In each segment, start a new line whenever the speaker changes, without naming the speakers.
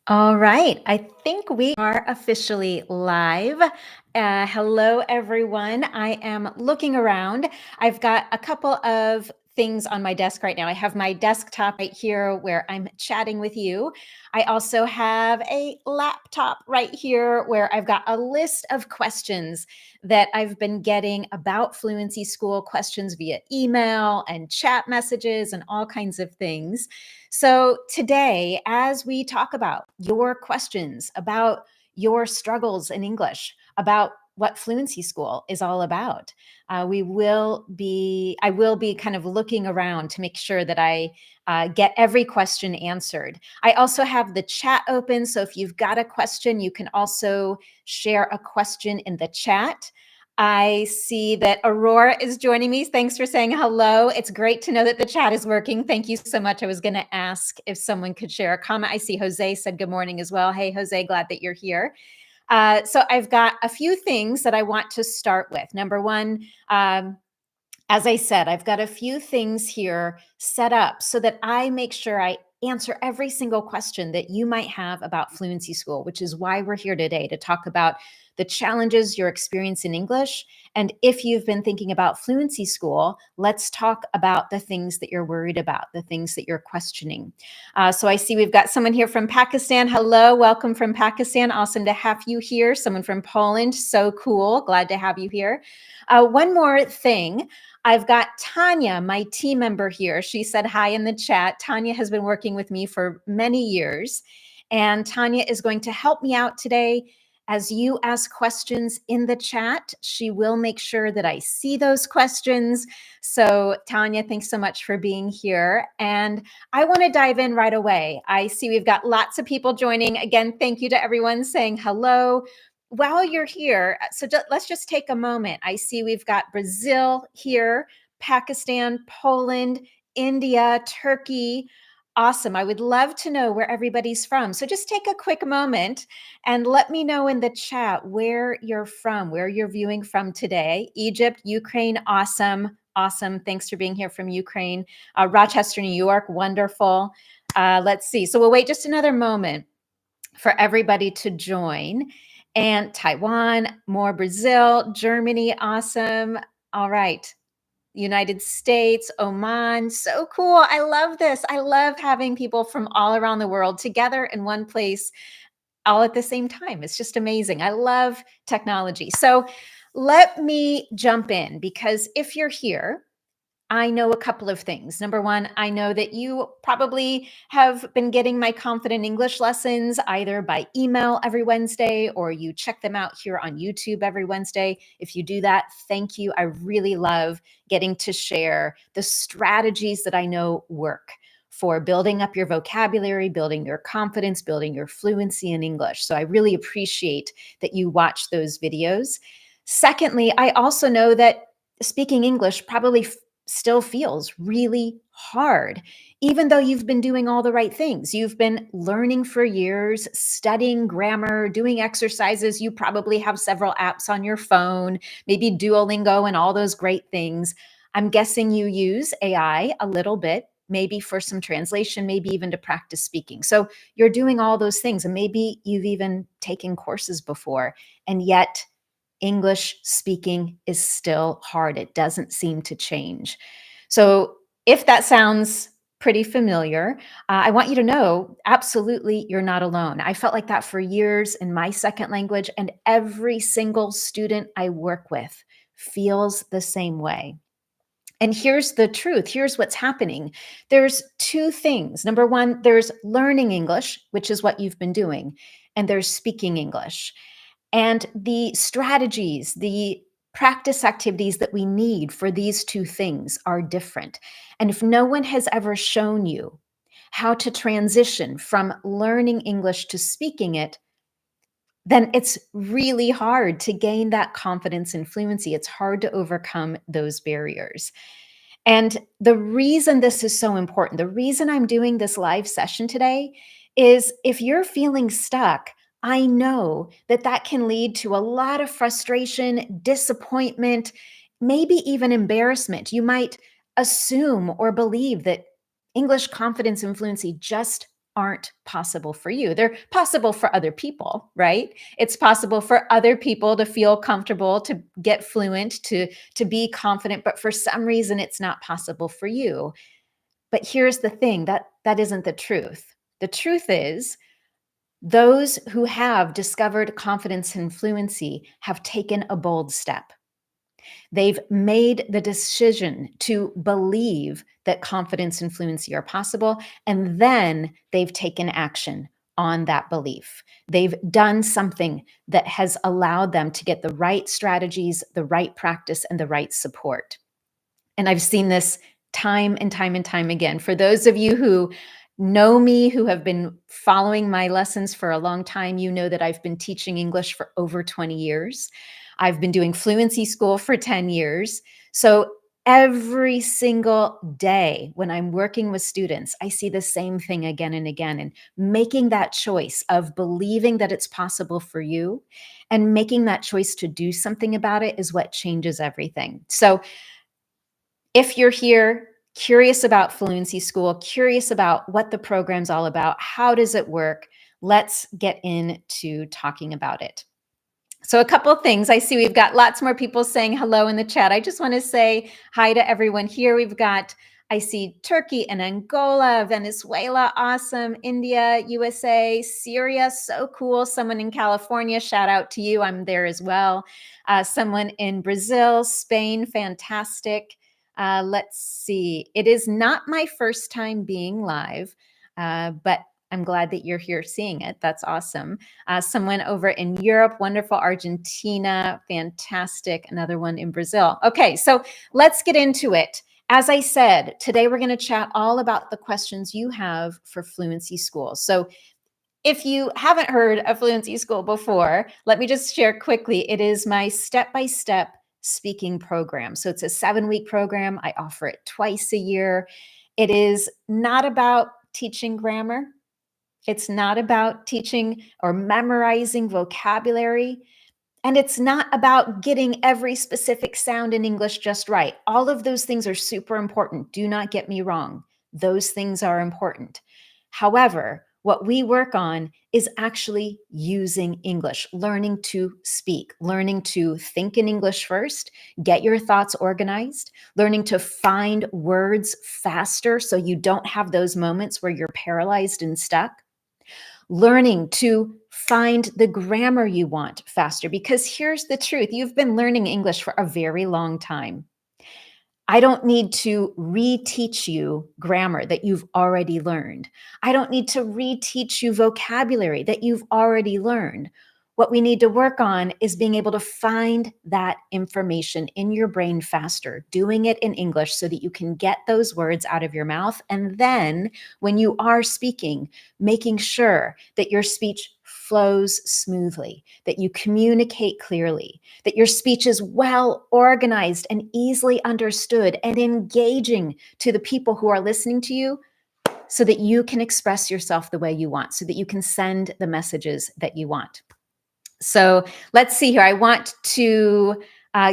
All right. I think we are officially live. Hello, everyone. I am looking around. I've got a couple of things on my desk right now. I have my desktop right here where I'm chatting with you. I also have a laptop right here where I've got a list of questions that I've been getting about Fluency School, questions via email and chat messages and all kinds of things. So, today, as we talk about your questions about your struggles in English, about what Fluency School is all about, I will be kind of looking around to make sure that I get every question answered. I also have the chat open. So, if you've got a question, you can also share a question in the chat. I see that Aurora is joining me. Thanks for saying hello. It's great to know that the chat is working. Thank you so much. I was going to ask if someone could share a comment. I see Jose said good morning as well. Hey, Jose, glad that you're here. So I've got a few things that I want to start with. Number one, as I said, I've got a few things here set up so that I make sure I answer every single question that you might have about Fluency School, which is why we're here today to talk about the challenges you're experiencing in English. And if you've been thinking about Fluency School, let's talk about the things that you're worried about, the things that you're questioning. So I see we've got someone here from Pakistan. Hello, welcome from Pakistan. Awesome to have you here. Someone from Poland. So cool. Glad to have you here. One more thing. I've got Tanya, my team member here. She said hi in the chat. Tanya has been working with me for many years, and Tanya is going to help me out today. As you ask questions in the chat, she will make sure that I see those questions. So, Tanya, thanks so much for being here. And I want to dive in right away. I see we've got lots of people joining. Again, thank you to everyone saying hello. While you're here, let's just take a moment. I see we've got Brazil here, Pakistan, Poland, India, Turkey. Awesome. I would love to know where everybody's from. So just take a quick moment and let me know in the chat where you're from, where you're viewing from today. Egypt, Ukraine, awesome. Awesome. Thanks for being here from Ukraine. Rochester, New York, wonderful. Let's see. So we'll wait just another moment for everybody to join. And Taiwan, more Brazil, Germany, awesome. All right. United States, Oman, so cool. I love this. I love having people from all around the world together in one place all at the same time. It's just amazing. I love technology. So let me jump in because if you're here, I know a couple of things. Number one, I know that you probably have been getting my Confident English lessons either by email every Wednesday or you check them out here on YouTube every Wednesday. If you do that, thank you. I really love getting to share the strategies that I know work for building up your vocabulary, building your confidence, building your fluency in English. So I really appreciate that you watch those videos. Secondly, I also know that speaking English probably still feels really hard, even though you've been doing all the right things. You've been learning for years, studying grammar, doing exercises. You probably have several apps on your phone, maybe Duolingo and all those great things. I'm guessing you use AI a little bit, maybe for some translation, maybe even to practice speaking. So you're doing all those things, and maybe you've even taken courses before, and yet English speaking is still hard. It doesn't seem to change. So, if that sounds pretty familiar, I want you to know absolutely you're not alone. I felt like that for years in my second language, and every single student I work with feels the same way. And here's the truth. Here's what's happening. There's two things. Number one, there's learning English, which is what you've been doing, and there's speaking English. And the strategies, the practice activities that we need for these two things are different. And if no one has ever shown you how to transition from learning English to speaking it, then it's really hard to gain that confidence and fluency. It's hard to overcome those barriers. And the reason this is so important, the reason I'm doing this live session today is if you're feeling stuck, I know that that can lead to a lot of frustration, disappointment, maybe even embarrassment. You might assume or believe that English confidence and fluency just aren't possible for you. They're possible for other people, right? It's possible for other people to feel comfortable, to get fluent, to be confident, but for some reason it's not possible for you. But here's the thing, that isn't the truth. The truth is those who have discovered confidence and fluency have taken a bold step. They've made the decision to believe that confidence and fluency are possible, and then they've taken action on that belief. They've done something that has allowed them to get the right strategies, the right practice, and the right support. And I've seen this time and time and time again. For those of you who know me, who have been following my lessons for a long time, you know that I've been teaching English for over 20 years. I've been doing Fluency School for 10 years. So every single day when I'm working with students, I see the same thing again and again. And making that choice of believing that it's possible for you and making that choice to do something about it is what changes everything. So if you're here, curious about Fluency School, curious about what the program's all about, how does it work, let's get into talking about it. So a couple of things. I see we've got lots more people saying hello in the chat. I just want to say hi to everyone here. I see Turkey and Angola, Venezuela, awesome, India, USA, Syria, so cool. Someone in California, shout out to you. I'm there as well. Someone in Brazil, Spain, fantastic. Let's see. It is not my first time being live, but I'm glad that you're here seeing it. That's awesome. Someone over in Europe, wonderful. Argentina, fantastic. Another one in Brazil. Okay, so let's get into it. As I said, today we're going to chat all about the questions you have for Fluency School. So if you haven't heard of Fluency School before, let me just share quickly. It is my step-by-step speaking program. So it's a 7-week program. I offer it twice a year. It is not about teaching grammar. It's not about teaching or memorizing vocabulary. And it's not about getting every specific sound in English just right. All of those things are super important. Do not get me wrong. Those things are important. However, what we work on is actually using English, learning to speak, learning to think in English first, get your thoughts organized, learning to find words faster so you don't have those moments where you're paralyzed and stuck, learning to find the grammar you want faster. Because here's the truth, you've been learning English for a very long time. I don't need to reteach you grammar that you've already learned. I don't need to reteach you vocabulary that you've already learned. What we need to work on is being able to find that information in your brain faster, doing it in English so that you can get those words out of your mouth. And then when you are speaking, making sure that your speech flows smoothly, that you communicate clearly, that your speech is well organized and easily understood and engaging to the people who are listening to you so that you can express yourself the way you want, so that you can send the messages that you want. So let's see here. I want to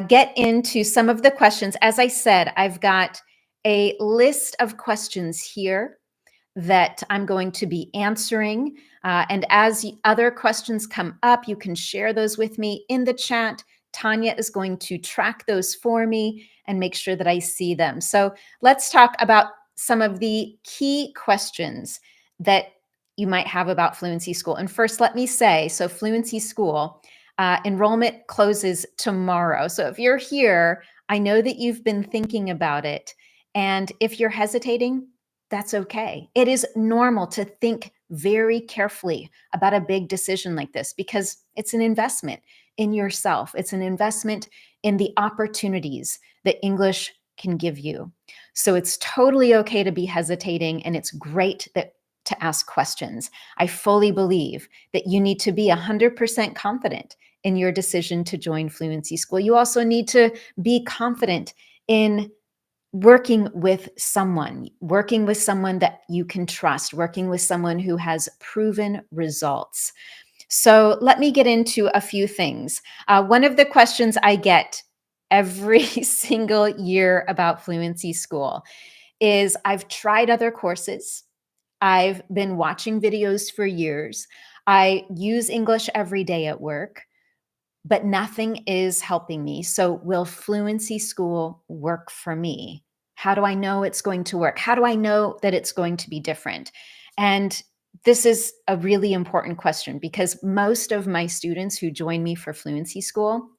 get into some of the questions. As I said, I've got a list of questions here that I'm going to be answering. And as other questions come up, you can share those with me in the chat. Tanya is going to track those for me and make sure that I see them. So let's talk about some of the key questions that you might have about Fluency School. And first, let me say, so Fluency School, enrollment closes tomorrow. So if you're here, I know that you've been thinking about it. And if you're hesitating, that's okay. It is normal to think very carefully about a big decision like this because it's an investment in yourself. It's an investment in the opportunities that English can give you. So it's totally okay to be hesitating, and it's great to ask questions. I fully believe that you need to be 100% confident in your decision to join Fluency School. You also need to be confident in working with someone that you can trust, working with someone who has proven results. So let me get into a few things. One of the questions I get every single year about Fluency School is, I've tried other courses. I've been watching videos for years. I use English every day at work, but nothing is helping me. So, will Fluency School work for me? How do I know it's going to work? How do I know that it's going to be different? And this is a really important question because most of my students who join me for Fluency School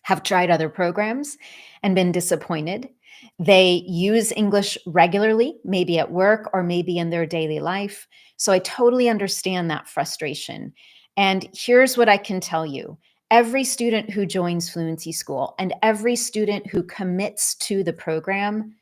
have tried other programs and been disappointed. They use English regularly, maybe at work or maybe in their daily life. So I totally understand that frustration. And here's what I can tell you. Every student who joins Fluency School and every student who commits to the program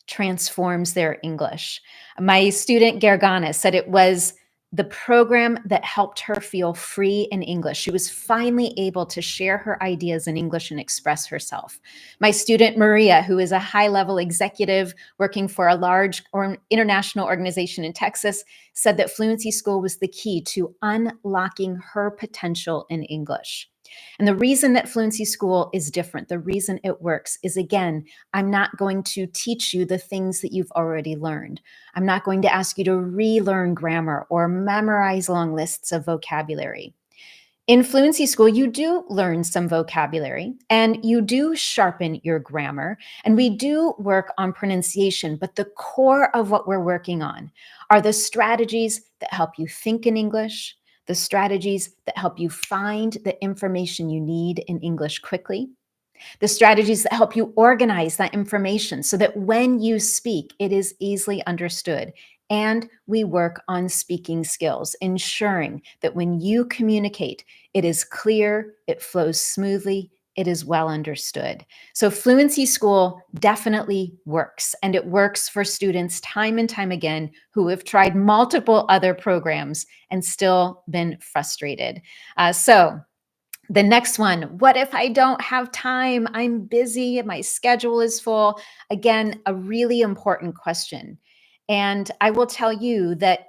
transforms their English. My student Gergana said it was the program that helped her feel free in English. She was finally able to share her ideas in English and express herself. My student Maria, who is a high-level executive working for a large or international organization in Texas, said that Fluency School was the key to unlocking her potential in English. And the reason that Fluency School is different, the reason it works is, again, I'm not going to teach you the things that you've already learned. I'm not going to ask you to relearn grammar or memorize long lists of vocabulary. In Fluency School, you do learn some vocabulary and you do sharpen your grammar, and we do work on pronunciation, but the core of what we're working on are the strategies that help you think in English, the strategies that help you find the information you need in English quickly, the strategies that help you organize that information so that when you speak, it is easily understood. And we work on speaking skills, ensuring that when you communicate, it is clear, it flows smoothly, it is well understood. So Fluency School definitely works, and it works for students time and time again who have tried multiple other programs and still been frustrated. So the next one, what if I don't have time? I'm busy, my schedule is full. Again, a really important question. And I will tell you that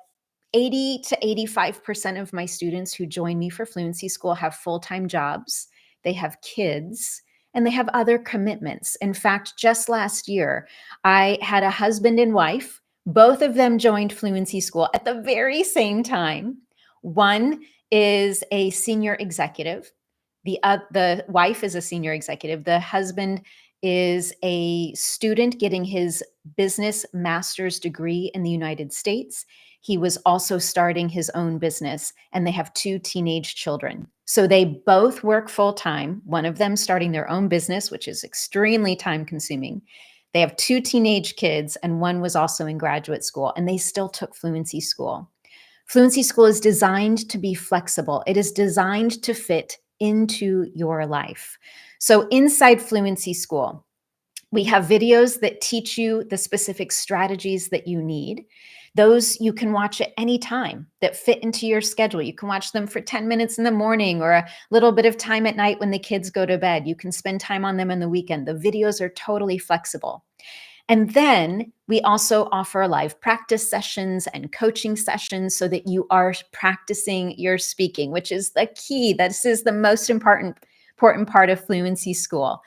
80 to 85% of my students who join me for Fluency School have full-time jobs, they have kids, and they have other commitments. In fact, just last year, I had a husband and wife. Both of them joined Fluency School at the very same time. One is a senior executive. The wife is a senior executive. The husband is a student getting his business master's degree in the United States. He was also starting his own business, and they have two teenage children. So they both work full time, one of them starting their own business, which is extremely time consuming. They have two teenage kids, and one was also in graduate school, and they still took Fluency School. Fluency School is designed to be flexible. It is designed to fit into your life. So inside Fluency School, we have videos that teach you the specific strategies that you need. Those you can watch at any time that fit into your schedule. You can watch them for 10 minutes in the morning or a little bit of time at night when the kids go to bed. You can spend time on them in the weekend. The videos are totally flexible. And then we also offer live practice sessions and coaching sessions so that you are practicing your speaking, which is the key. This is the most important part of Fluency School.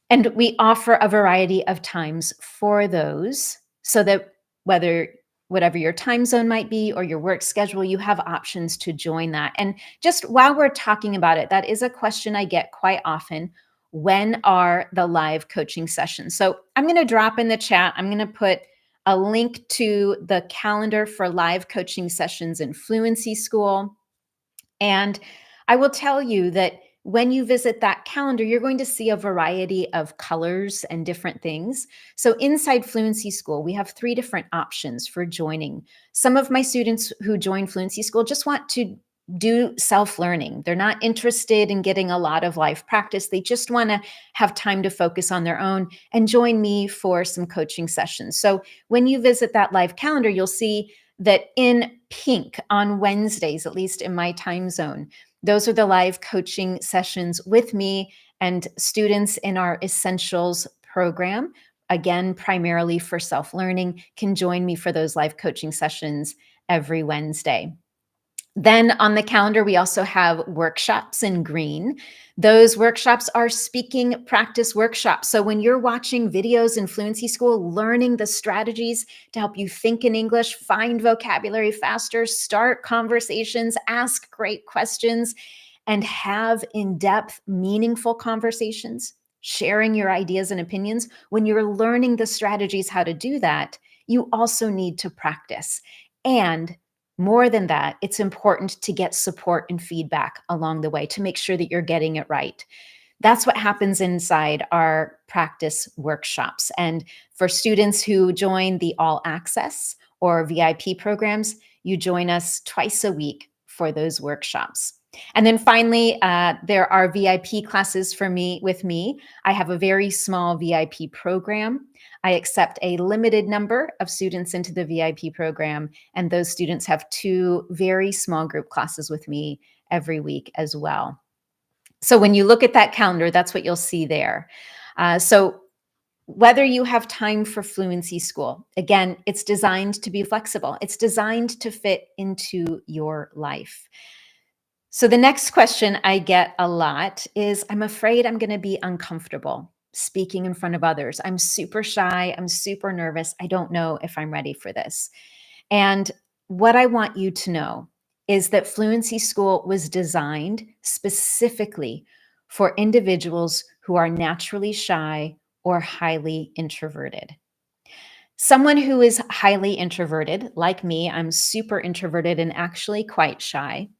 And we offer a variety of times for those so that whatever your time zone might be or your work schedule, you have options to join that. And just while we're talking about it, that is a question I get quite often. When are the live coaching sessions? So I'm going to drop in the chat. I'm going to put a link to the calendar for live coaching sessions in Fluency School. And I will tell you that when you visit that calendar, you're going to see a variety of colors and different things. So inside Fluency School, we have 3 different options for joining. Some of my students who join Fluency School just want to do self-learning. They're not interested in getting a lot of live practice. They just want to have time to focus on their own and join me for some coaching sessions. So when you visit that live calendar, you'll see that in pink on Wednesdays, at least in my time zone, those are the live coaching sessions with me and students in our Essentials program. Again, primarily for self-learning, can join me for those live coaching sessions every Wednesday. Then on the calendar, we also have workshops in green. Those workshops are speaking practice workshops. So when you're watching videos in Fluency School, learning the strategies to help you think in English, find vocabulary faster, start conversations, ask great questions, and have in-depth, meaningful conversations, sharing your ideas and opinions, when you're learning the strategies how to do that, you also need to practice. And more than that, it's important to get support and feedback along the way to make sure that you're getting it right. That's what happens inside our practice workshops. And for students who join the All Access or VIP programs, you join us twice a week for those workshops. And then finally, there are VIP classes for me with me. I have a very small VIP program. I accept a limited number of students into the VIP program, and those students have 2 very small group classes with me every week as well. So when you look at that calendar, that's what you'll see there. So whether you have time for Fluency School, again, it's designed to be flexible. It's designed to fit into your life. So the next question I get a lot is, I'm afraid I'm going to be uncomfortable speaking in front of others. I'm super shy. I'm super nervous. I don't know if I'm ready for this. And what I want you to know is that Fluency School was designed specifically for individuals who are naturally shy or highly introverted. Someone who is highly introverted, like me, I'm super introverted and actually quite shy.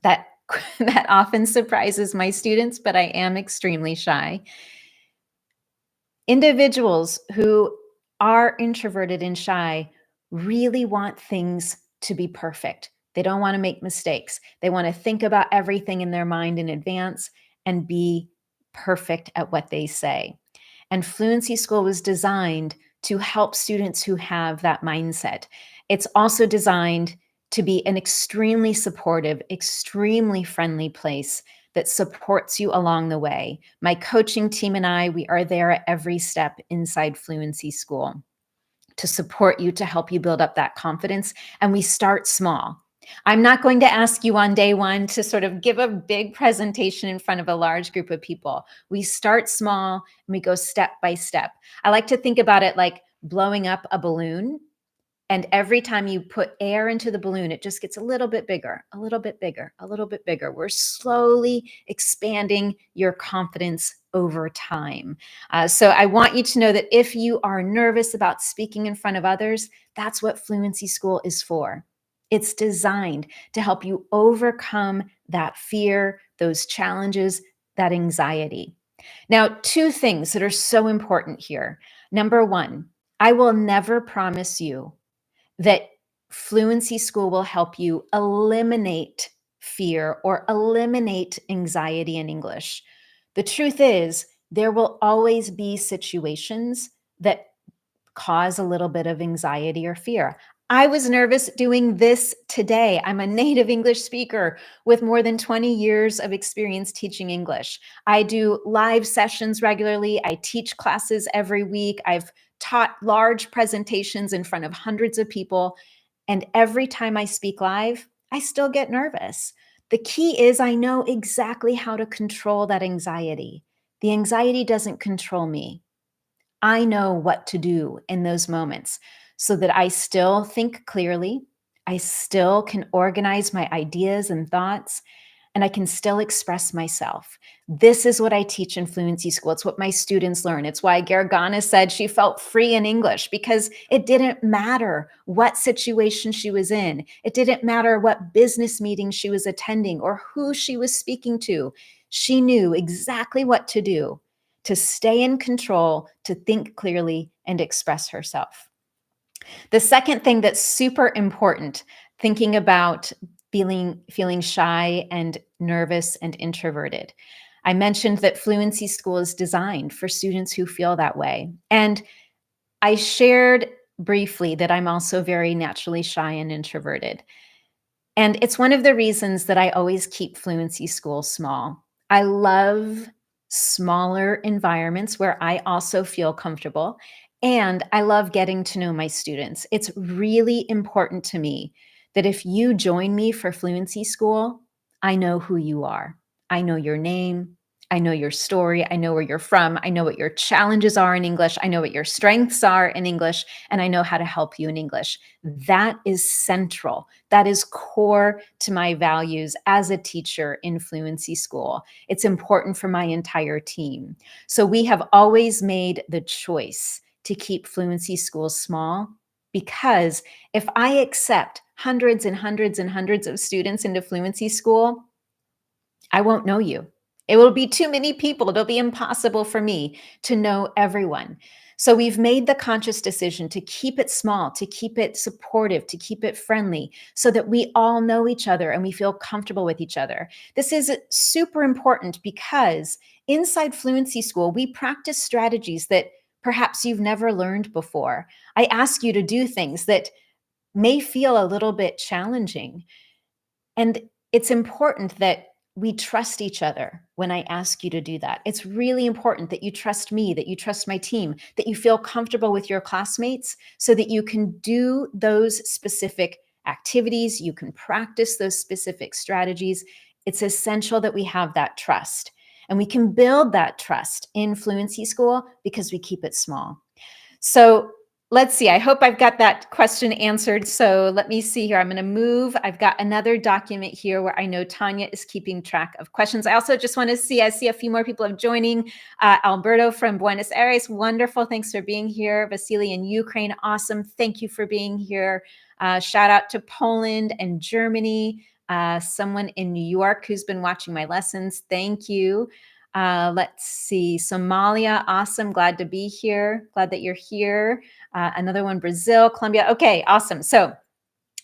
That that often surprises my students, but I am extremely shy. Individuals who are introverted and shy really want things to be perfect. They don't want to make mistakes. They want to think about everything in their mind in advance and be perfect at what they say. And Fluency School was designed to help students who have that mindset. It's also designed to be an extremely supportive, extremely friendly place that supports you along the way. My coaching team and I, we are there at every step inside Fluency School to support you, to help you build up that confidence. And we start small. I'm not going to ask you on day one to sort of give a big presentation in front of a large group of people. We start small and we go step by step. I like to think about it like blowing up a balloon. And every time you put air into the balloon, it just gets a little bit bigger, a little bit bigger, a little bit bigger. We're slowly expanding your confidence over time. So I want you to know that if you are nervous about speaking in front of others, that's what Fluency School is for. It's designed to help you overcome that fear, those challenges, that anxiety. Now, 2 things that are so important here. Number 1, I will never promise you that Fluency School will help you eliminate fear or eliminate anxiety in English. The truth is, there will always be situations that cause a little bit of anxiety or fear. I was nervous doing this today. I'm a native English speaker with more than 20 years of experience teaching English. I do live sessions regularly. I teach classes every week. I've taught large presentations in front of hundreds of people. And every time I speak live, I still get nervous. The key is I know exactly how to control that anxiety. The anxiety doesn't control me. I know what to do in those moments so that I still think clearly, I still can organize my ideas and thoughts, and I can still express myself. This is what I teach in Fluency School. It's what my students learn. It's why Gergana said she felt free in English, because it didn't matter what situation she was in. It didn't matter what business meeting she was attending or who she was speaking to. She knew exactly what to do to stay in control, to think clearly, and express herself. The second thing that's super important, thinking about feeling shy and nervous and introverted. I mentioned that Fluency School is designed for students who feel that way. And I shared briefly that I'm also very naturally shy and introverted. And it's one of the reasons that I always keep Fluency School small. I love smaller environments where I also feel comfortable. And I love getting to know my students. It's really important to me that if you join me for Fluency School, I know who you are. I know your name. I know your story. I know where you're from. I know what your challenges are in English. I know what your strengths are in English, and I know how to help you in English. That is central. That is core to my values as a teacher in Fluency School. It's important for my entire team. So we have always made the choice to keep Fluency School small because if I accept hundreds and hundreds and hundreds of students into Fluency School, I won't know you. It will be too many people. It'll be impossible for me to know everyone. So we've made the conscious decision to keep it small, to keep it supportive, to keep it friendly, so that we all know each other and we feel comfortable with each other. This is super important because inside Fluency School, we practice strategies that perhaps you've never learned before. I ask you to do things that may feel a little bit challenging. And it's important that we trust each other when I ask you to do that. It's really important that you trust me, that you trust my team, that you feel comfortable with your classmates so that you can do those specific activities, you can practice those specific strategies. It's essential that we have that trust. And we can build that trust in Fluency School because we keep it small. So let's see. I hope I've got that question answered. So let me see here. I'm going to move. I've got another document here where I know Tanya is keeping track of questions. I also just want to see, I see a few more people are joining. Alberto from Buenos Aires. Wonderful. Thanks for being here. Vasily in Ukraine. Awesome. Thank you for being here. Shout out to Poland and Germany. Someone in New York who's been watching my lessons. Thank you. Let's see, Somalia, awesome, glad to be here. Glad that you're here. Another one, Brazil, Colombia. Okay, awesome. So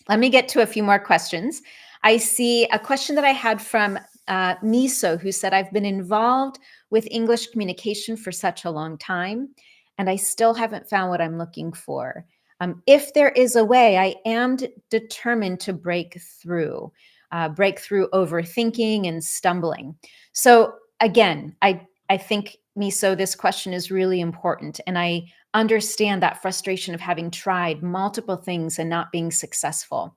let me get to a few more questions. I see a question that I had from Miso, who said, I've been involved with English communication for such a long time, and I still haven't found what I'm looking for. If there is a way, I am determined to break through overthinking and stumbling. So again, I think, Miso, this question is really important, and I understand that frustration of having tried multiple things and not being successful.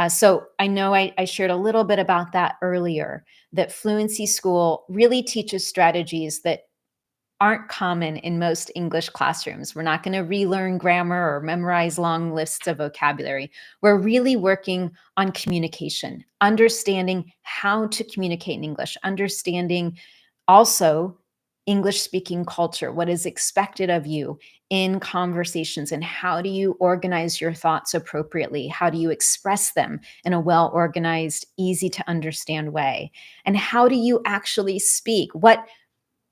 So I know I shared a little bit about that earlier, that Fluency School really teaches strategies that aren't common in most English classrooms. We're not going to relearn grammar or memorize long lists of vocabulary. We're really working on communication, understanding how to communicate in English, understanding also English speaking culture, what is expected of you in conversations, and how do you organize your thoughts appropriately? How do you express them in a well organized, easy to understand way? And how do you actually speak? What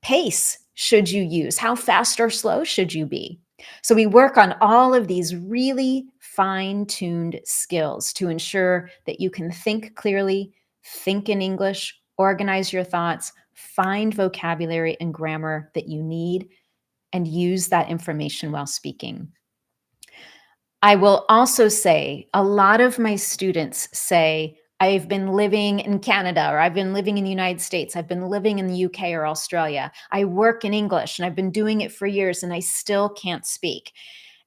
pace should you use? How fast or slow should you be? So we work on all of these really fine-tuned skills to ensure that you can think clearly, think in English, organize your thoughts, find vocabulary and grammar that you need, and use that information while speaking. I will also say a lot of my students say, I've been living in Canada, or I've been living in the United States, I've been living in the UK or Australia. I work in English and I've been doing it for years and I still can't speak.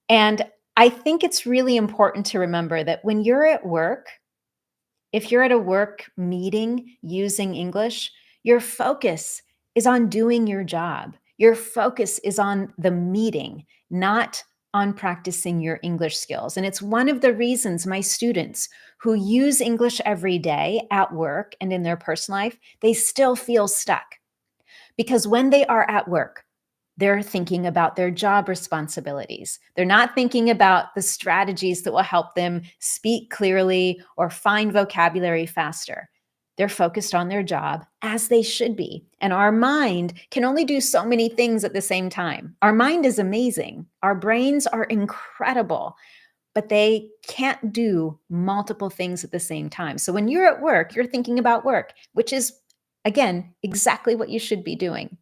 And I think it's really important to remember that when you're at work, if you're at a work meeting using English, your focus is on doing your job. Your focus is on the meeting, not on practicing your English skills. And it's one of the reasons my students who use English every day at work and in their personal life, they still feel stuck. Because when they are at work, they're thinking about their job responsibilities. They're not thinking about the strategies that will help them speak clearly or find vocabulary faster. They're focused on their job, as they should be. And our mind can only do so many things at the same time. Our mind is amazing. Our brains are incredible, but they can't do multiple things at the same time. So when you're at work, you're thinking about work, which is, again, exactly what you should be doing.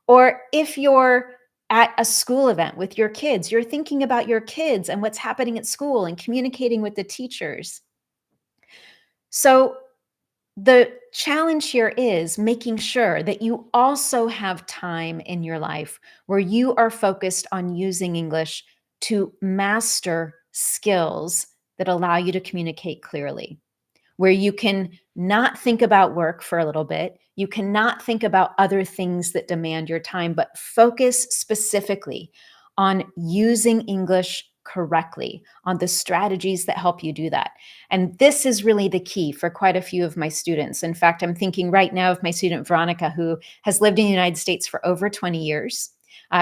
Or if you're at a school event with your kids, you're thinking about your kids and what's happening at school and communicating with the teachers. So the challenge here is making sure that you also have time in your life where you are focused on using English to master skills that allow you to communicate clearly, where you can not think about work for a little bit. You cannot think about other things that demand your time, but focus specifically on using English correctly, on the strategies that help you do that. And this is really the key for quite a few of my students. In fact, I'm thinking right now of my student Veronica, who has lived in the United States for over 20 years.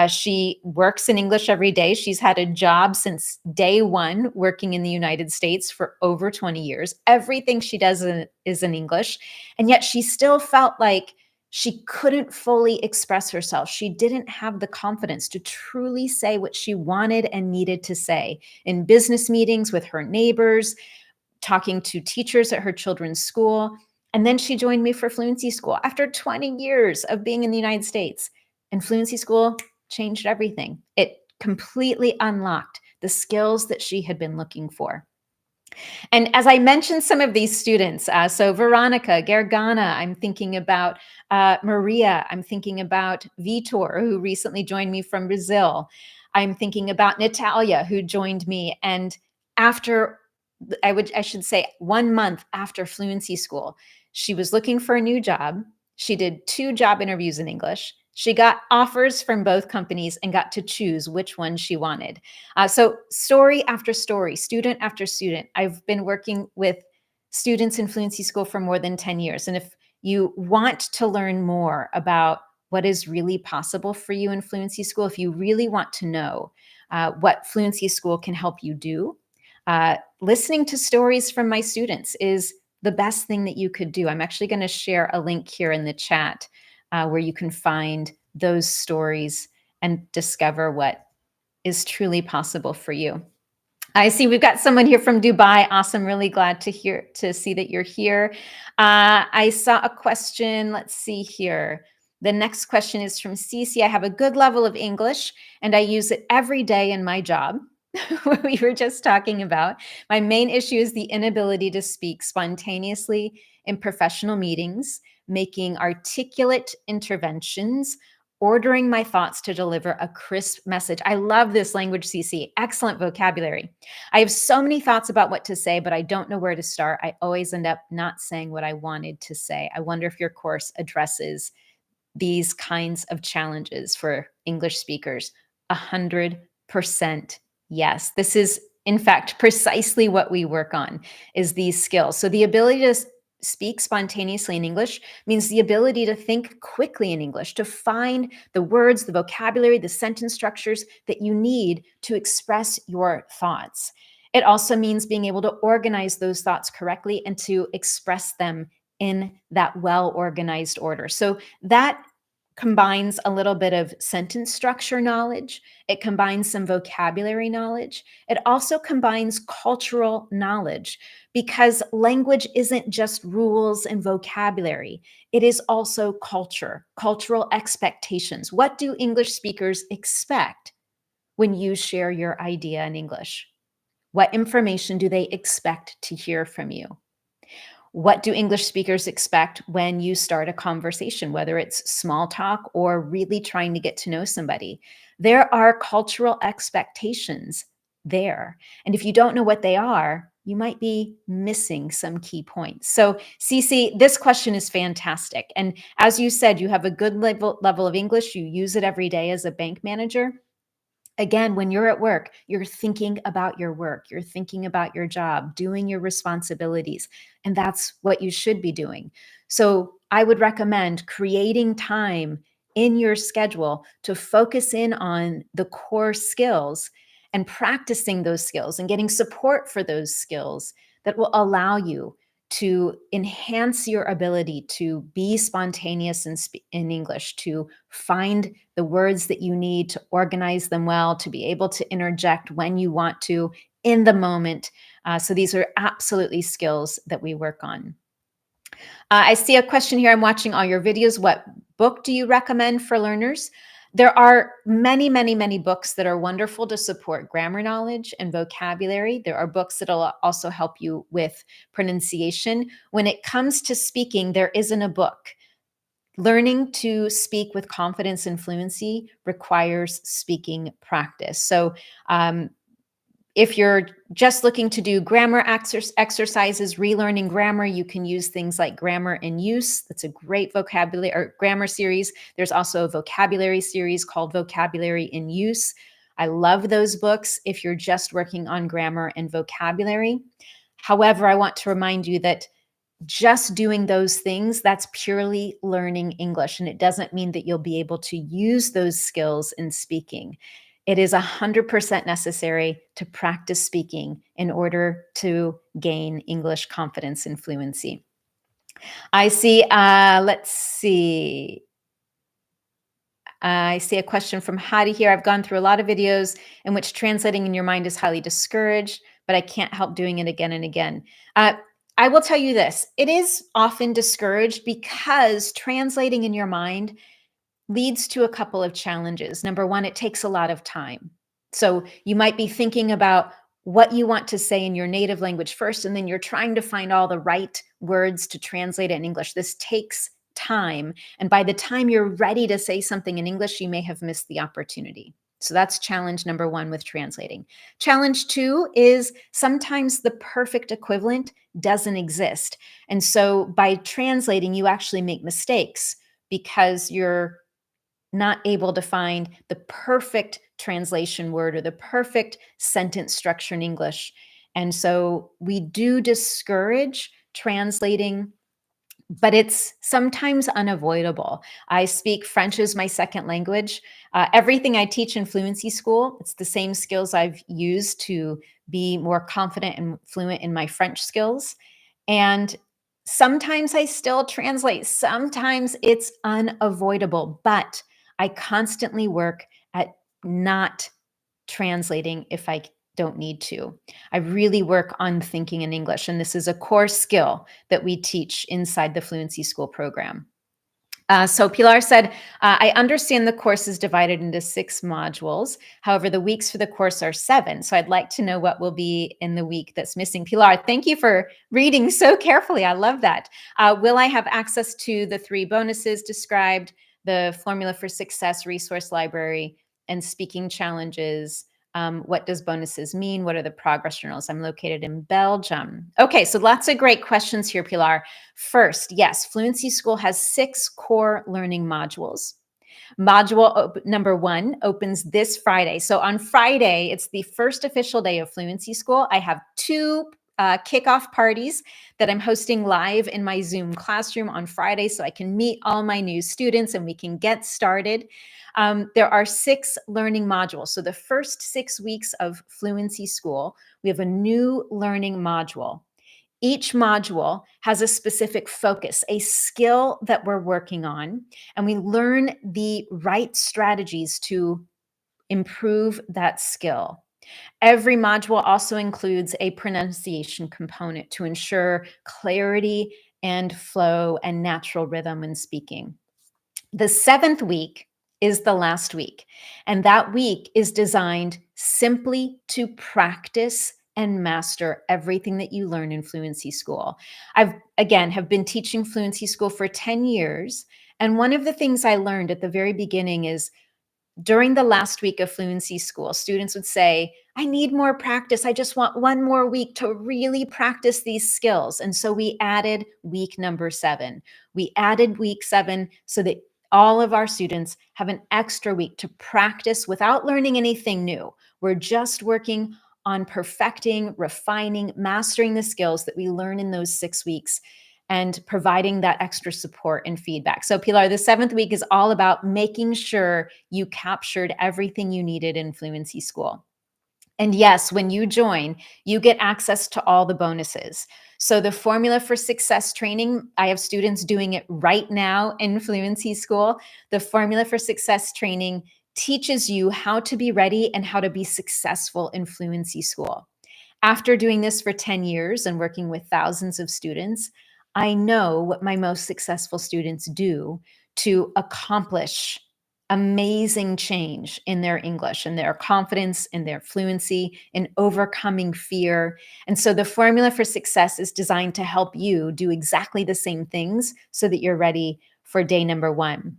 She works in English every day. She's had a job since day one, working in the United States for over 20 years. Everything she does is in English. And yet she still felt like she couldn't fully express herself. She didn't have the confidence to truly say what she wanted and needed to say in business meetings with her neighbors, talking to teachers at her children's school. And then she joined me for Fluency School after 20 years of being in the United States. And Fluency School changed everything. It completely unlocked the skills that she had been looking for. And as I mentioned, some of these students, so Veronica, Gergana, I'm thinking about Maria, I'm thinking about Vitor, who recently joined me from Brazil. I'm thinking about Natalia, who joined me. And after, I should say 1 month after Fluency School, she was looking for a new job. She did 2 job interviews in English. She got offers from both companies and got to choose which one she wanted. So story after story, student after student. I've been working with students in Fluency School for more than 10 years. And if you want to learn more about what is really possible for you in Fluency School, if you really want to know what Fluency School can help you do, listening to stories from my students is the best thing that you could do. I'm actually going to share a link here in the chat where you can find those stories and discover what is truly possible for you. I see we've got someone here from Dubai. Awesome. Really glad to see that you're here. I saw a question. Let's see here. The next question is from Cece. I have a good level of English and I use it every day in my job. What we were just talking about. My main issue is the inability to speak spontaneously in professional meetings, making articulate interventions, ordering my thoughts to deliver a crisp message. I love this language, CC. Excellent vocabulary. I have so many thoughts about what to say, but I don't know where to start. I always end up not saying what I wanted to say. I wonder if your course addresses these kinds of challenges for English speakers. 100% yes. This is, in fact, precisely what we work on is these skills. So the ability to speak spontaneously in English means the ability to think quickly in English, to find the words, the vocabulary, the sentence structures that you need to express your thoughts. It also means being able to organize those thoughts correctly and to express them in that well-organized order. So that combines a little bit of sentence structure knowledge. It combines some vocabulary knowledge. It also combines cultural knowledge because language isn't just rules and vocabulary. It is also culture, cultural expectations. What do English speakers expect when you share your idea in English? What information do they expect to hear from you? What do English speakers expect when you start a conversation, whether it's small talk or really trying to get to know somebody? There are cultural expectations there. And if you don't know what they are, you might be missing some key points. So, Cece, this question is fantastic. And as you said, you have a good level of English. You use it every day as a bank manager. Again, when you're at work, you're thinking about your work, you're thinking about your job, doing your responsibilities, and that's what you should be doing. So I would recommend creating time in your schedule to focus in on the core skills and practicing those skills and getting support for those skills that will allow you to enhance your ability to be spontaneous in English, to find the words that you need, to organize them well, to be able to interject when you want to in the moment. So these are absolutely skills that we work on. I see a question here. I'm watching all your videos. What book do you recommend for learners? There are many, many, many books that are wonderful to support grammar knowledge and vocabulary. There are books that will also help you with pronunciation. When it comes to speaking, there isn't a book. Learning to speak with confidence and fluency requires speaking practice. So If you're just looking to do grammar exercises, relearning grammar, you can use things like Grammar in Use. That's a great vocabulary or grammar series. There's also a vocabulary series called Vocabulary in Use. I love those books if you're just working on grammar and vocabulary. However, I want to remind you that just doing those things, that's purely learning English. And it doesn't mean that you'll be able to use those skills in speaking. It is 100% necessary to practice speaking in order to gain English confidence and fluency. I see, let's see. I see a question from Hadi here. I've gone through a lot of videos in which translating in your mind is highly discouraged, but I can't help doing it again and again. I will tell you this, it is often discouraged because translating in your mind leads to a couple of challenges. Number one, it takes a lot of time. So you might be thinking about what you want to say in your native language first, and then you're trying to find all the right words to translate it in English. This takes time. And by the time you're ready to say something in English, you may have missed the opportunity. So that's challenge number one with translating. Challenge two is sometimes the perfect equivalent doesn't exist. And so by translating, you actually make mistakes because you're not able to find the perfect translation word or the perfect sentence structure in English. And so we do discourage translating, but it's sometimes unavoidable. I speak French as my second language. Everything I teach in Fluency School, it's the same skills I've used to be more confident and fluent in my French skills. And sometimes I still translate. Sometimes it's unavoidable, but I constantly work at not translating if I don't need to. I really work on thinking in English, and this is a core skill that we teach inside the Fluency School program. So Pilar said, I understand the course is divided into 6 modules. However, the weeks for the course are 7. So I'd like to know what will be in the week that's missing. Pilar, thank you for reading so carefully. I love that. Will I have access to the 3 bonuses described, the Formula for Success resource library, and speaking challenges? What does bonuses mean? What are the progress journals? I'm located in Belgium. Okay, so lots of great questions here, Pilar. First, yes, Fluency School has 6 core learning modules. Module number 1 opens this Friday. So on Friday, it's the first official day of Fluency School. I have 2 kickoff parties that I'm hosting live in my Zoom classroom on Friday so I can meet all my new students and we can get started. There are 6 learning modules. So the first 6 weeks of Fluency School, we have a new learning module. Each module has a specific focus, a skill that we're working on, and we learn the right strategies to improve that skill. Every module also includes a pronunciation component to ensure clarity and flow and natural rhythm when speaking. The 7th week is the last week, and that week is designed simply to practice and master everything that you learn in Fluency School. I've, again, have been teaching Fluency School for 10 years, and one of the things I learned at the very beginning is during the last week of Fluency School, students would say, I need more practice. I just want one more week to really practice these skills. And so we added week number 7. We added week 7 so that all of our students have an extra week to practice without learning anything new. We're just working on perfecting, refining, mastering the skills that we learn in those 6 weeks and providing that extra support and feedback. So Pilar, the 7th week is all about making sure you captured everything you needed in Fluency School. And yes, when you join, you get access to all the bonuses. So the Formula for Success training, I have students doing it right now in Fluency School. The Formula for Success training teaches you how to be ready and how to be successful in Fluency School. After doing this for 10 years and working with thousands of students, I know what my most successful students do to accomplish amazing change in their English and their confidence and their fluency in overcoming fear. And so the Formula for Success is designed to help you do exactly the same things so that you're ready for day number 1.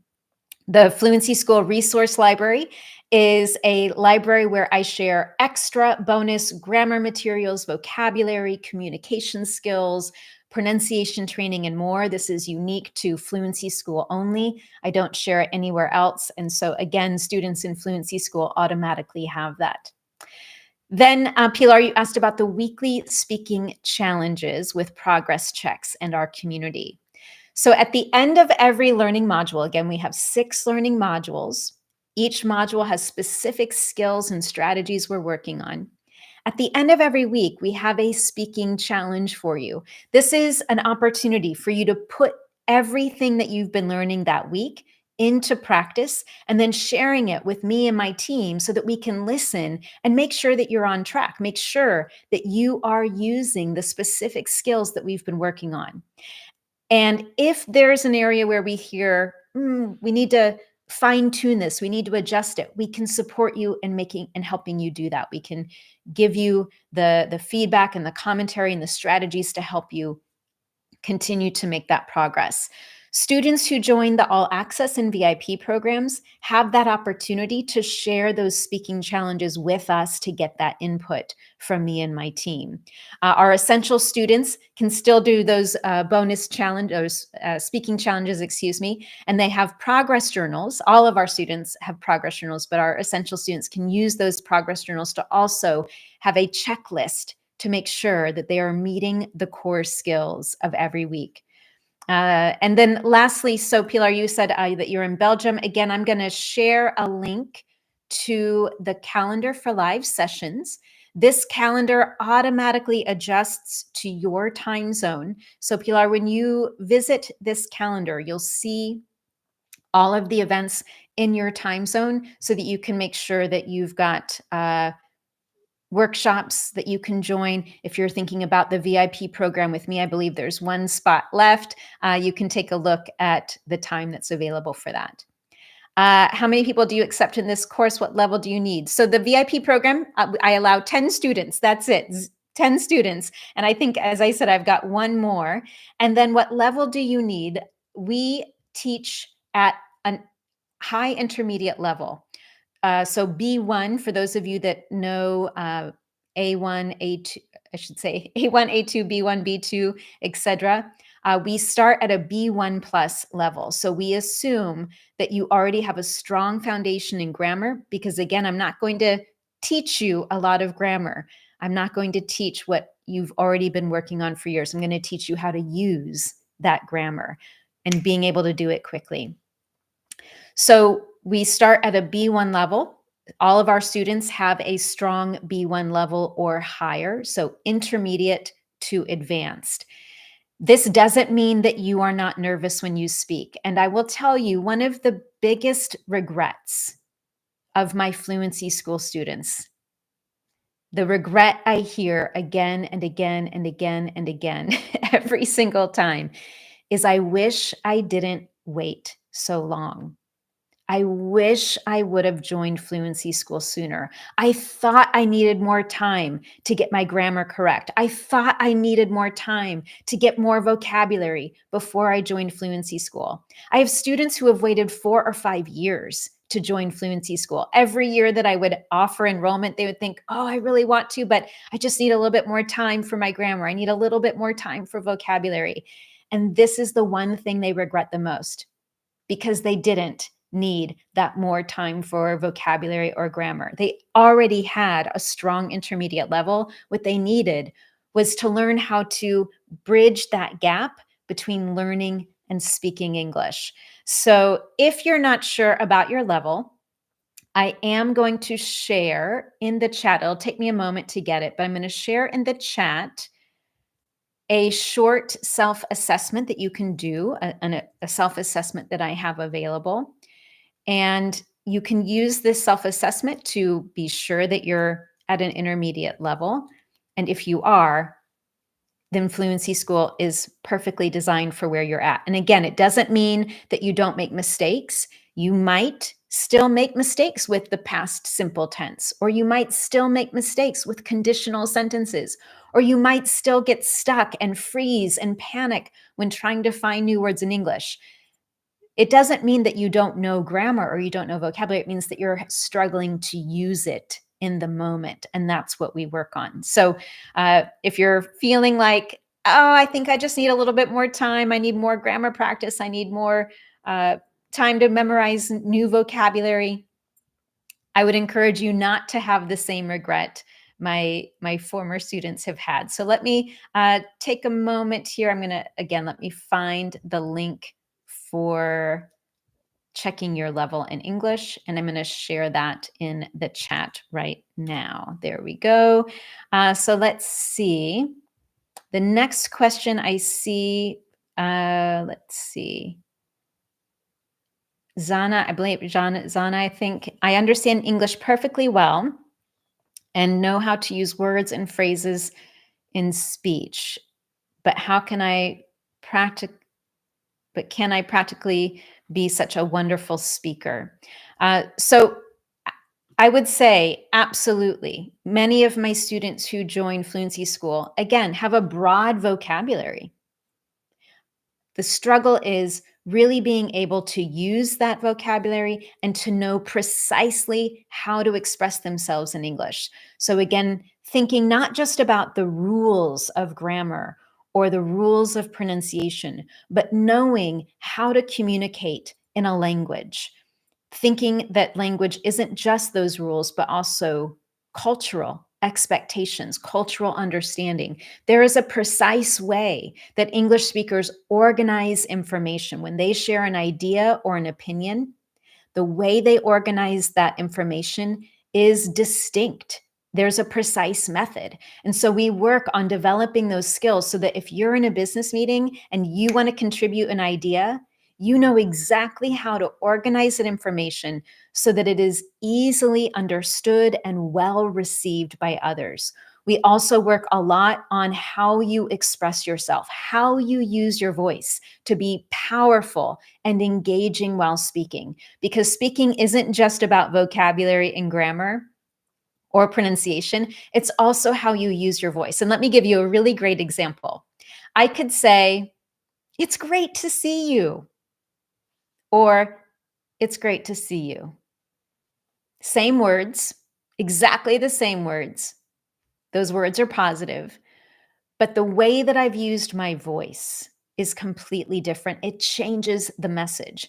The Fluency School Resource Library is a library where I share extra bonus grammar materials, vocabulary, communication skills, pronunciation training, and more. This is unique to Fluency School only. I don't share it anywhere else. And so again, students in Fluency School automatically have that. Then, Pilar, you asked about the weekly speaking challenges with progress checks and our community. So at the end of every learning module, again, we have 6 learning modules. Each module has specific skills and strategies we're working on. At the end of every week, we have a speaking challenge for you. This is an opportunity for you to put everything that you've been learning that week into practice and then sharing it with me and my team so that we can listen and make sure that you're on track. Make sure that you are using the specific skills that we've been working on. And if there's an area where we hear, we need to fine tune this, we need to adjust it, we can support you in making and helping you do that. We can give you the feedback and the commentary and the strategies to help you continue to make that progress. Students who join the All Access and VIP programs have that opportunity to share those speaking challenges with us to get that input from me and my team. Our essential students can still do those bonus challenges, speaking challenges, and they have progress journals. All of our students have progress journals, but our essential students can use those progress journals to also have a checklist to make sure that they are meeting the core skills of every week. And then lastly, so Pilar, you said that you're in Belgium. Again, I'm going to share a link to the calendar for live sessions. This calendar automatically adjusts to your time zone. So Pilar, when you visit this calendar, you'll see all of the events in your time zone so that you can make sure that you've got workshops that you can join. If you're thinking about the VIP program with me, I believe there's one spot left. You can take a look at the time that's available for that. How many people do you accept in this course? What level do you need? So the VIP program, I allow 10 students. That's it, 10 students. And I think, as I said, I've got one more. And then what level do you need? We teach at a high intermediate level. So B1, for those of you that know A1, A2, I should say A1, A2, B1, B2, etc. We start at a B1 plus level. So we assume that you already have a strong foundation in grammar because, again, I'm not going to teach you a lot of grammar. I'm not going to teach what you've already been working on for years. I'm going to teach you how to use that grammar and being able to do it quickly. So we start at a B1 level. All of our students have a strong B1 level or higher, so intermediate to advanced. This doesn't mean that you are not nervous when you speak. And I will tell you, one of the biggest regrets of my Fluency School students, the regret I hear again and again and again and again every single time, is I wish I didn't wait so long. I wish I would have joined Fluency School sooner. I thought I needed more time to get my grammar correct. I thought I needed more time to get more vocabulary before I joined Fluency School. I have students who have waited 4 or 5 years to join Fluency School. Every year that I would offer enrollment, they would think, oh, I really want to, but I just need a little bit more time for my grammar. I need a little bit more time for vocabulary. And this is the one thing they regret the most because they didn't need that more time for vocabulary or grammar. They already had a strong intermediate level. What they needed was to learn how to bridge that gap between learning and speaking English. So if you're not sure about your level, I am going to share in the chat. It'll take me a moment to get it, but I'm going to share in the chat a short self-assessment that you can do, a self-assessment that I have available. And you can use this self-assessment to be sure that you're at an intermediate level. And if you are, then Fluency School is perfectly designed for where you're at. And again, it doesn't mean that you don't make mistakes. You might still make mistakes with the past simple tense, or you might still make mistakes with conditional sentences, or you might still get stuck and freeze and panic when trying to find new words in English. it doesn't mean that you don't know grammar or you don't know vocabulary. It means that you're struggling to use it in the moment. And that's what we work on. So if you're feeling like, oh, I think I just need a little bit more time, I need more grammar practice, I need more uh, time to memorize new vocabulary, I would encourage you not to have the same regret my former students have had. So let me take a moment here. I'm going to, again, let me find the link for checking your level in English, and I'm going to share that in the chat right now. There we go. So let's see. The next question I see, let's see. Zana, I believe Zana, I think, I understand English perfectly well and know how to use words and phrases in speech. But how can I can I practically be such a wonderful speaker? So I would say absolutely. Many of my students who join Fluency School, again, have a broad vocabulary. The struggle is really being able to use that vocabulary and to know precisely how to express themselves in English. So, again, thinking not just about the rules of grammar or the rules of pronunciation, but knowing how to communicate in a language, thinking that language isn't just those rules, but also cultural expectations, cultural understanding. There is a precise way that English speakers organize information. When they share an idea or an opinion, the way they organize that information is distinct. There's a precise method. And so we work on developing those skills so that if you're in a business meeting and you want to contribute an idea, you know exactly how to organize that information so that it is easily understood and well received by others. We also work a lot on how you express yourself, how you use your voice to be powerful and engaging while speaking, because speaking isn't just about vocabulary and grammar or pronunciation. It's also how you use your voice. And let me give you a really great example. I could say, "It's great to see you," or "It's great to see you." Same words, exactly the same words. Those words are positive. But the way that I've used my voice is completely different. It changes the message.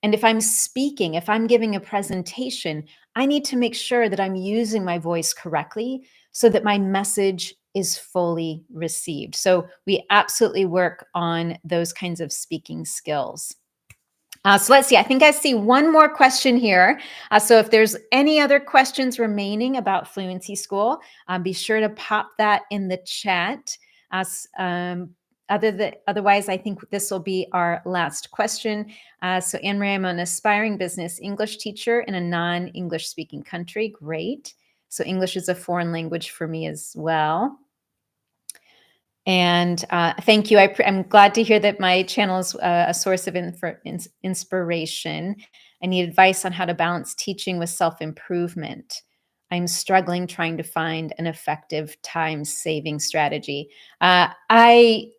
And if I'm speaking, if I'm giving a presentation, I need to make sure that I'm using my voice correctly so that my message is fully received. So we absolutely work on those kinds of speaking skills. So let's see. I think I see one more question here. So if there's any other questions remaining about Fluency School, be sure to pop that in the chat. Otherwise, I think this will be our last question. So Anne Marie, I'm an aspiring business English teacher in a non-English speaking country. Great. So English is a foreign language for me as well. And thank you. I'm glad to hear that my channel is a source of inspiration. I need advice on how to balance teaching with self-improvement. I'm struggling trying to find an effective time-saving strategy. I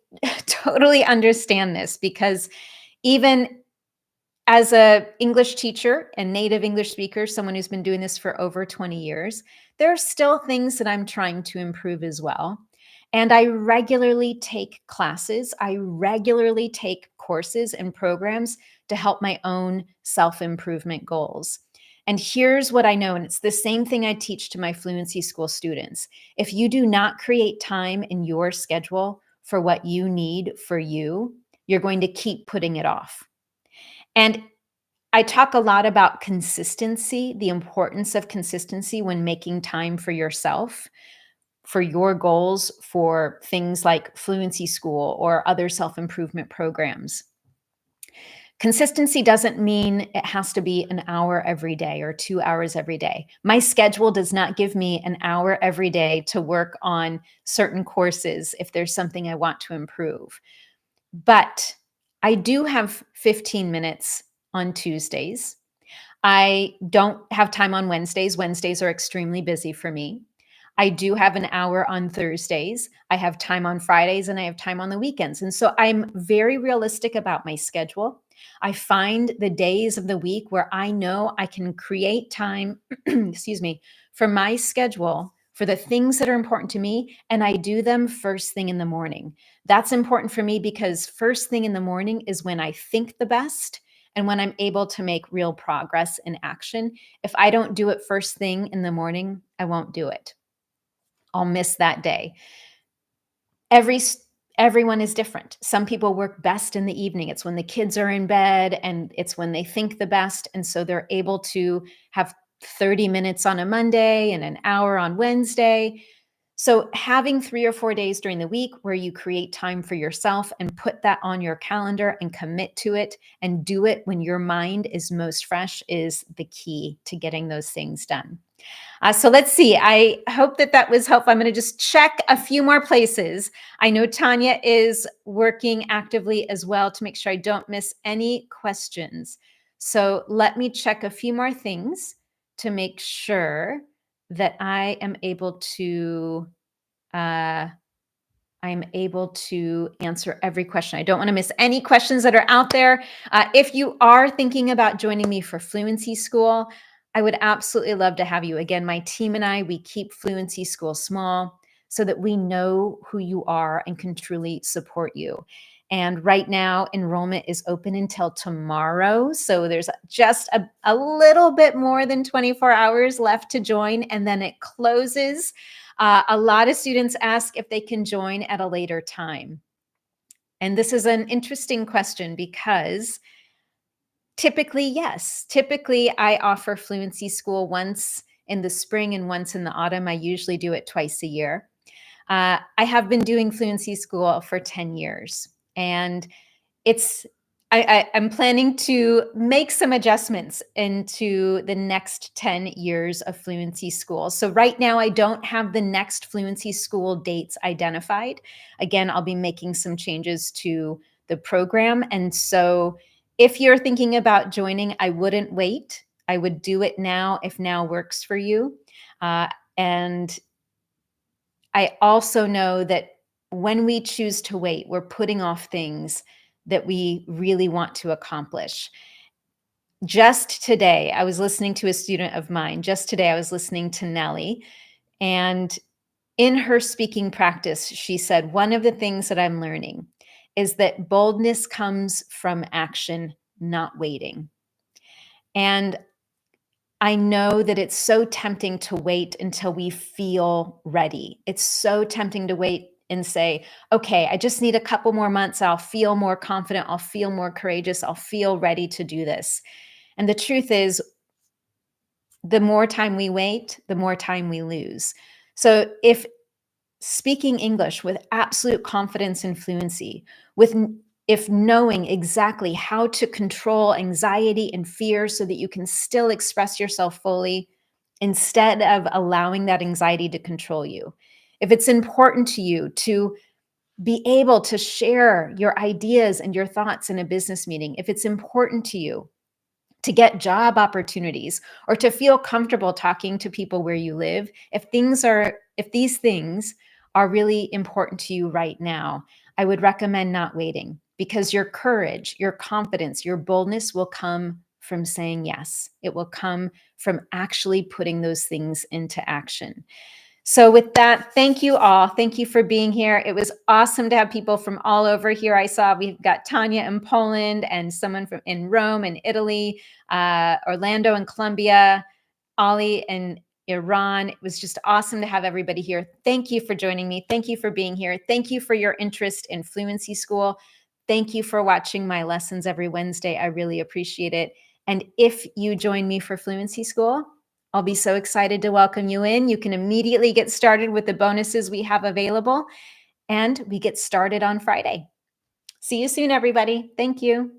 totally understand this because even as a English teacher and native English speaker, someone who's been doing this for over 20 years, there are still things that I'm trying to improve as well. And I regularly take classes, I regularly take courses and programs to help my own self-improvement goals. And here's what I know, and it's the same thing I teach to my Fluency School students. If you do not create time in your schedule for what you need for you, you're going to keep putting it off. And I talk a lot about consistency, the importance of consistency when making time for yourself, for your goals, for things like Fluency School or other self-improvement programs. Consistency doesn't mean it has to be an hour every day or 2 hours every day. My schedule does not give me an hour every day to work on certain courses if there's something I want to improve. But I do have 15 minutes on Tuesdays. I don't have time on Wednesdays. Wednesdays are extremely busy for me. I do have an hour on Thursdays. I have time on Fridays and I have time on the weekends. And so I'm very realistic about my schedule. I find the days of the week where I know I can create time, excuse me, for my schedule for the things that are important to me, and I do them first thing in the morning. That's important for me because first thing in the morning is when I think the best and when I'm able to make real progress in action. If I don't do it first thing in the morning, I won't do it. I'll miss that day. Every everyone is different. Some people work best in the evening. It's when the kids are in bed and it's when they think the best, and so they're able to have 30 minutes on a Monday and an hour on Wednesday. So having 3 or 4 days during the week where you create time for yourself and put that on your calendar and commit to it and do it when your mind is most fresh is the key to getting those things done. So let's see. I hope that that was helpful. I'm going to just check a few more places. I know Tanya is working actively as well to make sure I don't miss any questions. So let me check a few more things to make sure that uh, I'm able to answer every question. I don't want to miss any questions that are out there. If you are thinking about joining me for Fluency School, I would absolutely love to have you. Again, my team and I, we keep Fluency School small so that we know who you are and can truly support you. And right now, enrollment is open until tomorrow. So there's just a little bit more than 24 hours left to join, and then it closes. A lot of students ask if they can join at a later time. And this is an interesting question because typically, yes. Typically, I offer Fluency School once in the spring and once in the autumn. I usually do it twice a year. I have been doing Fluency School for 10 years, and it's I'm planning to make some adjustments into the next 10 years of Fluency School. So right now, I don't have the next Fluency School dates identified. Again, I'll be making some changes to the program. And so if you're thinking about joining, I wouldn't wait. I would do it now if now works for you. And I also know that when we choose to wait, we're putting off things that we really want to accomplish. Just today, I was listening to a student of mine. Just today, I was listening to Nellie. And in her speaking practice, she said, one of the things that I'm learning is that boldness comes from action, not waiting. And I know that it's so tempting to wait until we feel ready. It's so tempting to wait and say, okay, I just need a couple more months. I'll feel more confident. I'll feel more courageous. I'll feel ready to do this. And the truth is, the more time we wait, the more time we lose. So if speaking English with absolute confidence and fluency, if knowing exactly how to control anxiety and fear so that you can still express yourself fully instead of allowing that anxiety to control you. If it's important to you to be able to share your ideas and your thoughts in a business meeting, if it's important to you to get job opportunities or to feel comfortable talking to people where you live, if these things are really important to you right now, I would recommend not waiting, because your courage, your confidence, your boldness will come from saying yes. It will come from actually putting those things into action. So with that, thank you all. Thank you for being here. It was awesome to have people from all over here. I saw we've got Tanya in Poland and someone from in Rome and Italy, Orlando and Colombia, Ali in Iran. It was just awesome to have everybody here. Thank you for joining me. Thank you for being here. Thank you for your interest in Fluency School. Thank you for watching my lessons every Wednesday. I really appreciate it. And if you join me for Fluency School, I'll be so excited to welcome you in. You can immediately get started with the bonuses we have available, and we get started on Friday. See you soon, everybody. Thank you.